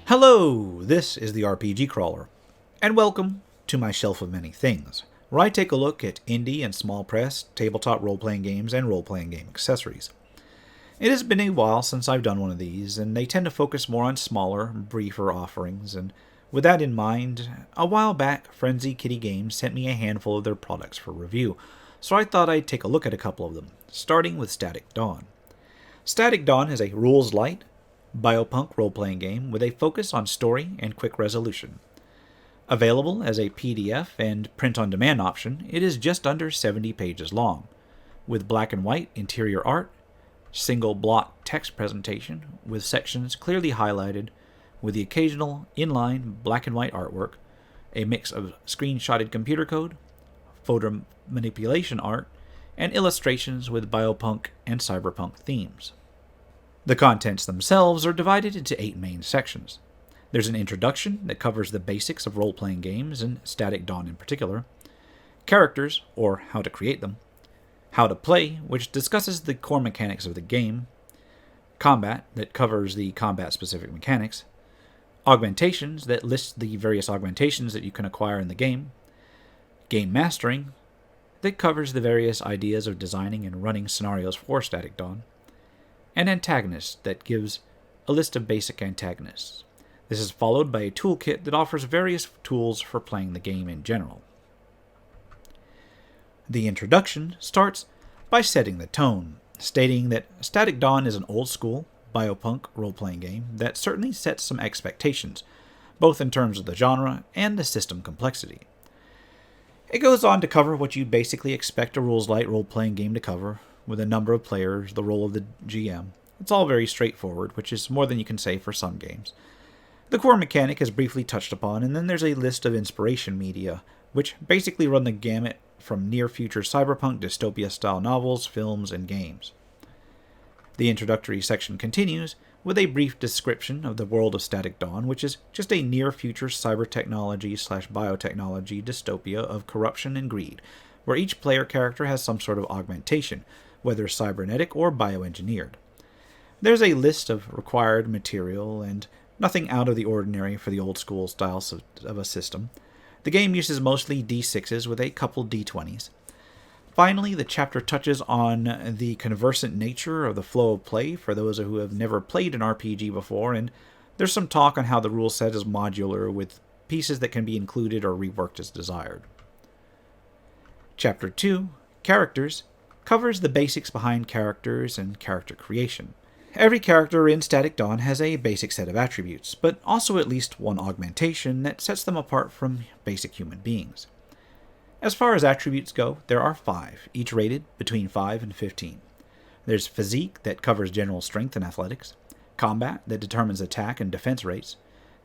Hello, this is the RPG Crawler, and welcome to my shelf of many things, where I take a look at indie and small press, tabletop role-playing games, and role-playing game accessories. It has been a while since I've done one of these, and they tend to focus more on smaller, briefer offerings, and with that in mind, a while back, Frenzy Kitty Games sent me a handful of their products for review, so I thought I'd take a look at a couple of them, starting with Static Dawn. Static Dawn is a rules light, biopunk role-playing game with a focus on story and quick resolution. Available as a PDF and print-on-demand option, it is just under 70 pages long, with black and white interior art, single block text presentation with sections clearly highlighted, with the occasional inline black and white artwork, a mix of screenshotted computer code, photo manipulation art, and illustrations with biopunk and cyberpunk themes. The contents themselves are divided into 8 main sections. There's an introduction that covers the basics of role-playing games, and Static Dawn in particular. Characters, or how to create them. How to play, which discusses the core mechanics of the game. Combat, that covers the combat-specific mechanics. Augmentations, that lists the various augmentations that you can acquire in the game. Game Mastering, that covers the various ideas of designing and running scenarios for Static Dawn. And Antagonist, that gives a list of basic antagonists. This is followed by a toolkit that offers various tools for playing the game in general. The introduction starts by setting the tone, stating that Static Dawn is an old-school, biopunk role-playing game that certainly sets some expectations, both in terms of the genre and the system complexity. It goes on to cover what you'd basically expect a rules-light role-playing game to cover, with a number of players, the role of the GM. It's all very straightforward, which is more than you can say for some games. The core mechanic is briefly touched upon, and then there's a list of inspiration media, which basically run the gamut from near-future cyberpunk dystopia-style novels, films, and games. The introductory section continues with a brief description of the world of Static Dawn, which is just a near-future cyber-technology/biotechnology dystopia of corruption and greed, where each player character has some sort of augmentation, whether cybernetic or bioengineered. There's a list of required material and nothing out of the ordinary for the old-school style of a system. The game uses mostly D6s with a couple D20s. Finally, the chapter touches on the conversant nature of the flow of play for those who have never played an RPG before, and there's some talk on how the rule set is modular with pieces that can be included or reworked as desired. Chapter 2, Characters, covers the basics behind characters and character creation. Every character in Static Dawn has a basic set of attributes, but also at least one augmentation that sets them apart from basic human beings. As far as attributes go, there are 5, each rated between 5 and 15. There's Physique, that covers general strength and athletics, Combat, that determines attack and defense rates,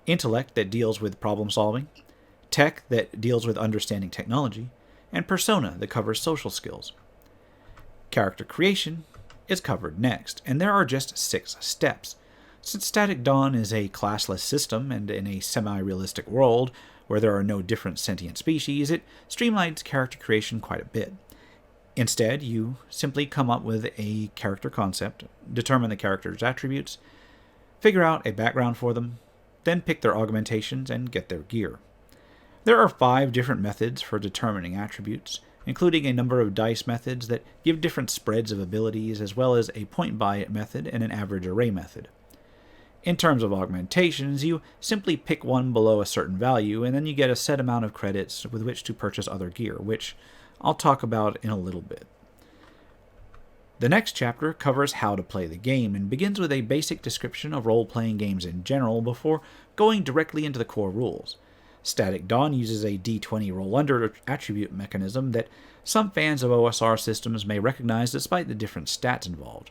Intellect, that deals with problem solving, Tech, that deals with understanding technology, and Persona, that covers social skills. Character creation is covered next, and there are just 6 steps. Since Static Dawn is a classless system and in a semi-realistic world where there are no different sentient species, it streamlines character creation quite a bit. Instead, you simply come up with a character concept, determine the character's attributes, figure out a background for them, then pick their augmentations and get their gear. There are 5 different methods for determining attributes, including a number of dice methods that give different spreads of abilities, as well as a point-buy-it method and an average array method. In terms of augmentations, you simply pick one below a certain value, and then you get a set amount of credits with which to purchase other gear, which I'll talk about in a little bit. The next chapter covers how to play the game, and begins with a basic description of role-playing games in general before going directly into the core rules. Static Dawn uses a D20 roll-under attribute mechanism that some fans of OSR systems may recognize despite the different stats involved.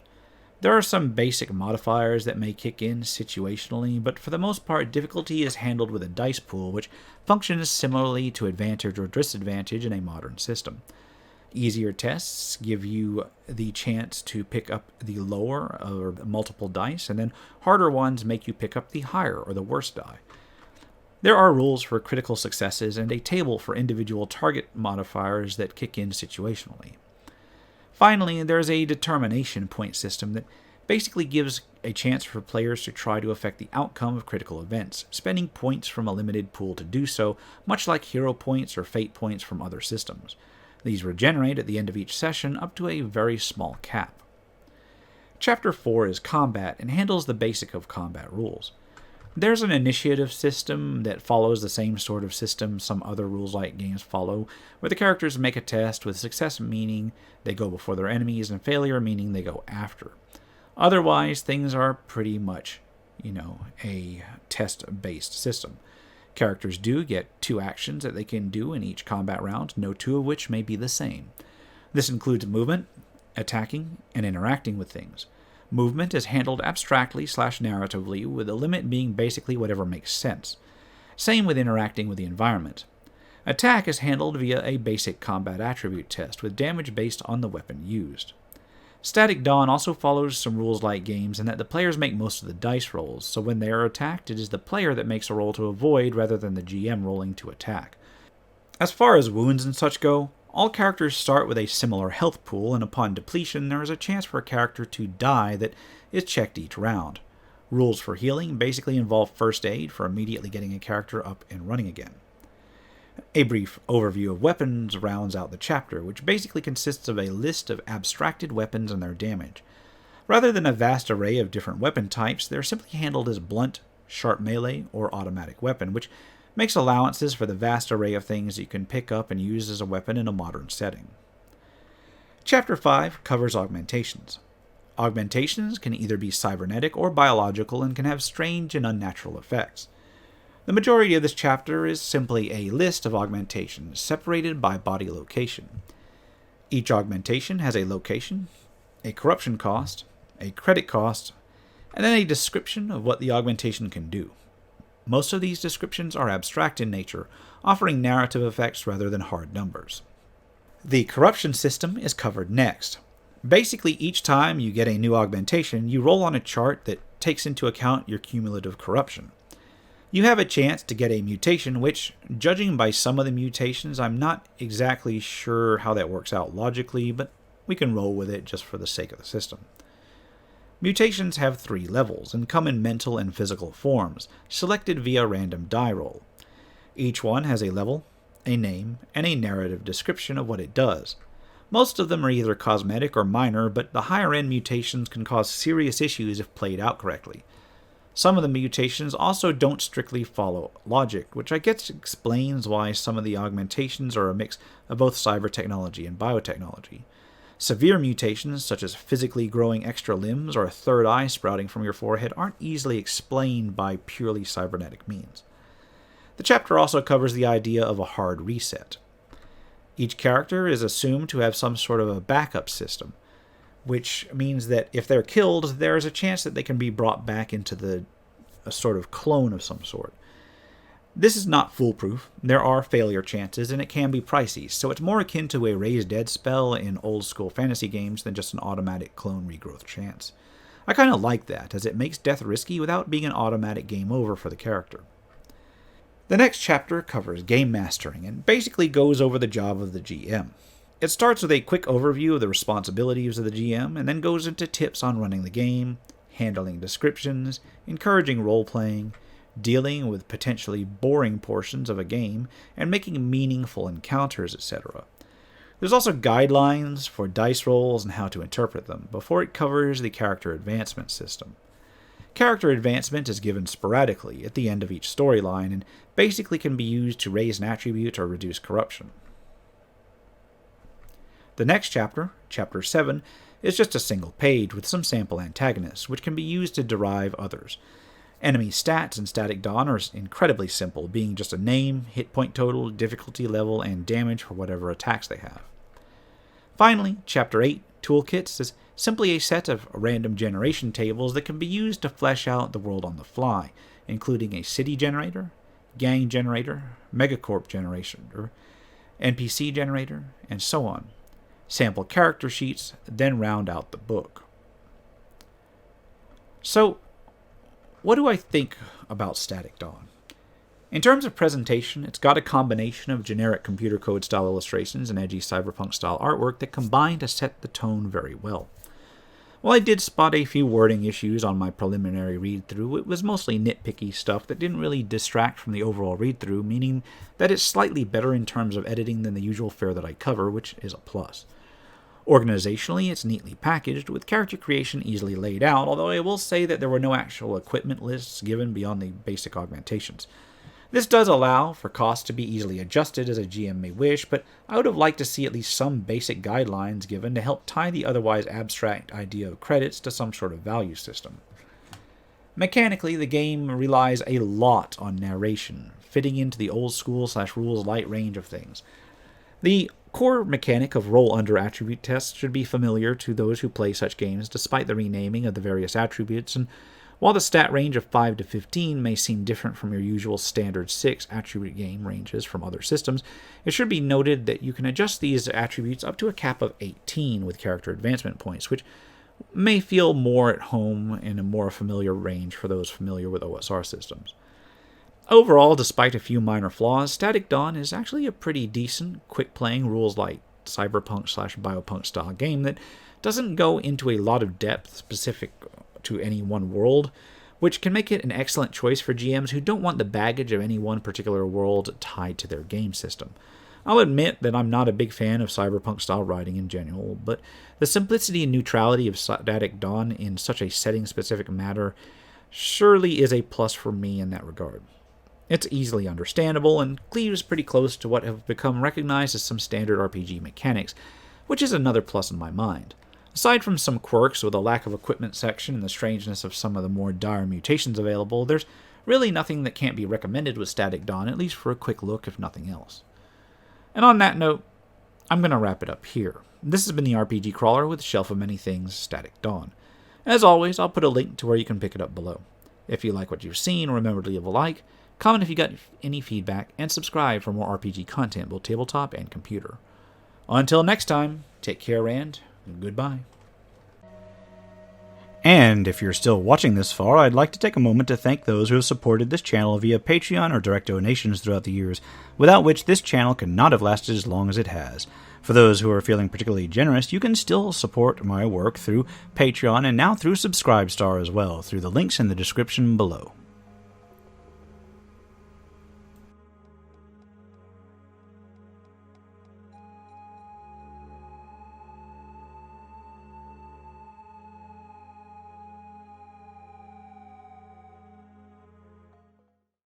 There are some basic modifiers that may kick in situationally, but for the most part, difficulty is handled with a dice pool, which functions similarly to advantage or disadvantage in a modern system. Easier tests give you the chance to pick up the lower or multiple dice, and then harder ones make you pick up the higher or the worst die. There are rules for critical successes and a table for individual target modifiers that kick in situationally. Finally, there's a determination point system that basically gives a chance for players to try to affect the outcome of critical events, spending points from a limited pool to do so, much like hero points or fate points from other systems. These regenerate at the end of each session up to a very small cap. Chapter 4 is combat and handles the basic of combat rules. There's an initiative system that follows the same sort of system some other rules-light games follow, where the characters make a test, with success meaning they go before their enemies and failure meaning they go after. Otherwise, things are pretty much, a test-based system. Characters do get 2 actions that they can do in each combat round, no 2 of which may be the same. This includes movement, attacking, and interacting with things. Movement is handled abstractly/narratively, with the limit being basically whatever makes sense. Same with interacting with the environment. Attack is handled via a basic combat attribute test, with damage based on the weapon used. Static Dawn also follows some rules-like games in that the players make most of the dice rolls, so when they are attacked, it is the player that makes a roll to avoid rather than the GM rolling to attack. As far as wounds and such go, all characters start with a similar health pool, and upon depletion there is a chance for a character to die that is checked each round. Rules for healing basically involve first aid for immediately getting a character up and running again. A brief overview of weapons rounds out the chapter, which basically consists of a list of abstracted weapons and their damage. Rather than a vast array of different weapon types, they are simply handled as blunt, sharp melee, or automatic weapon, which makes allowances for the vast array of things you can pick up and use as a weapon in a modern setting. Chapter 5 covers augmentations. Augmentations can either be cybernetic or biological and can have strange and unnatural effects. The majority of this chapter is simply a list of augmentations, separated by body location. Each augmentation has a location, a corruption cost, a credit cost, and then a description of what the augmentation can do. Most of these descriptions are abstract in nature, offering narrative effects rather than hard numbers. The corruption system is covered next. Basically, each time you get a new augmentation, you roll on a chart that takes into account your cumulative corruption. You have a chance to get a mutation, which, judging by some of the mutations, I'm not exactly sure how that works out logically, but we can roll with it just for the sake of the system. Mutations have 3 levels and come in mental and physical forms, selected via random die roll. Each one has a level, a name, and a narrative description of what it does. Most of them are either cosmetic or minor, but the higher-end mutations can cause serious issues if played out correctly. Some of the mutations also don't strictly follow logic, which I guess explains why some of the augmentations are a mix of both cyber technology and biotechnology. Severe mutations, such as physically growing extra limbs or a third eye sprouting from your forehead, aren't easily explained by purely cybernetic means. The chapter also covers the idea of a hard reset. Each character is assumed to have some sort of a backup system, which means that if they're killed, there is a chance that they can be brought back into a sort of clone of some sort. This is not foolproof. There are failure chances, and it can be pricey, so it's more akin to a raise dead spell in old-school fantasy games than just an automatic clone regrowth chance. I kind of like that, as it makes death risky without being an automatic game over for the character. The next chapter covers game mastering, and basically goes over the job of the GM. It starts with a quick overview of the responsibilities of the GM, and then goes into tips on running the game, handling descriptions, encouraging role-playing, dealing with potentially boring portions of a game, and making meaningful encounters, etc. There's also guidelines for dice rolls and how to interpret them, before it covers the character advancement system. Character advancement is given sporadically at the end of each storyline, and basically can be used to raise an attribute or reduce corruption. The next chapter, Chapter 7, is just a single page with some sample antagonists, which can be used to derive others. Enemy stats in Static Dawn are incredibly simple, being just a name, hit point total, difficulty level, and damage for whatever attacks they have. Finally, Chapter 8, Toolkits, is simply a set of random generation tables that can be used to flesh out the world on the fly, including a city generator, gang generator, megacorp generator, NPC generator, and so on. Sample character sheets then round out the book. So, what do I think about Static Dawn? In terms of presentation, it's got a combination of generic computer code style illustrations and edgy cyberpunk style artwork that combine to set the tone very well. While I did spot a few wording issues on my preliminary read-through, it was mostly nitpicky stuff that didn't really distract from the overall read-through, meaning that it's slightly better in terms of editing than the usual fare that I cover, which is a plus. Organizationally, it's neatly packaged, with character creation easily laid out, although I will say that there were no actual equipment lists given beyond the basic augmentations. This does allow for costs to be easily adjusted as a GM may wish, but I would have liked to see at least some basic guidelines given to help tie the otherwise abstract idea of credits to some sort of value system. Mechanically, the game relies a lot on narration, fitting into the old school / rules light range of things. The core mechanic of roll under attribute tests should be familiar to those who play such games despite the renaming of the various attributes, and while the stat range of 5 to 15 may seem different from your usual standard 6 attribute game ranges from other systems, it should be noted that you can adjust these attributes up to a cap of 18 with character advancement points, which may feel more at home in a more familiar range for those familiar with OSR systems. Overall, despite a few minor flaws, Static Dawn is actually a pretty decent, quick-playing, rules-light cyberpunk / biopunk style game that doesn't go into a lot of depth specific to any one world, which can make it an excellent choice for GMs who don't want the baggage of any one particular world tied to their game system. I'll admit that I'm not a big fan of cyberpunk-style writing in general, but the simplicity and neutrality of Static Dawn in such a setting-specific matter surely is a plus for me in that regard. It's easily understandable and cleaves pretty close to what have become recognized as some standard RPG mechanics, which is another plus in my mind. Aside from some quirks with a lack of equipment section and the strangeness of some of the more dire mutations available, there's really nothing that can't be recommended with Static Dawn, at least for a quick look if nothing else. And on that note, I'm going to wrap it up here. This has been the RPG Crawler with Shelf of Many Things, Static Dawn. As always, I'll put a link to where you can pick it up below. If you like what you've seen, remember to leave a like, comment if you got any feedback, and subscribe for more RPG content, both tabletop and computer. Until next time, take care and goodbye. And if you're still watching this far, I'd like to take a moment to thank those who have supported this channel via Patreon or direct donations throughout the years, without which this channel could not have lasted as long as it has. For those who are feeling particularly generous, you can still support my work through Patreon and now through Subscribestar as well, through the links in the description below.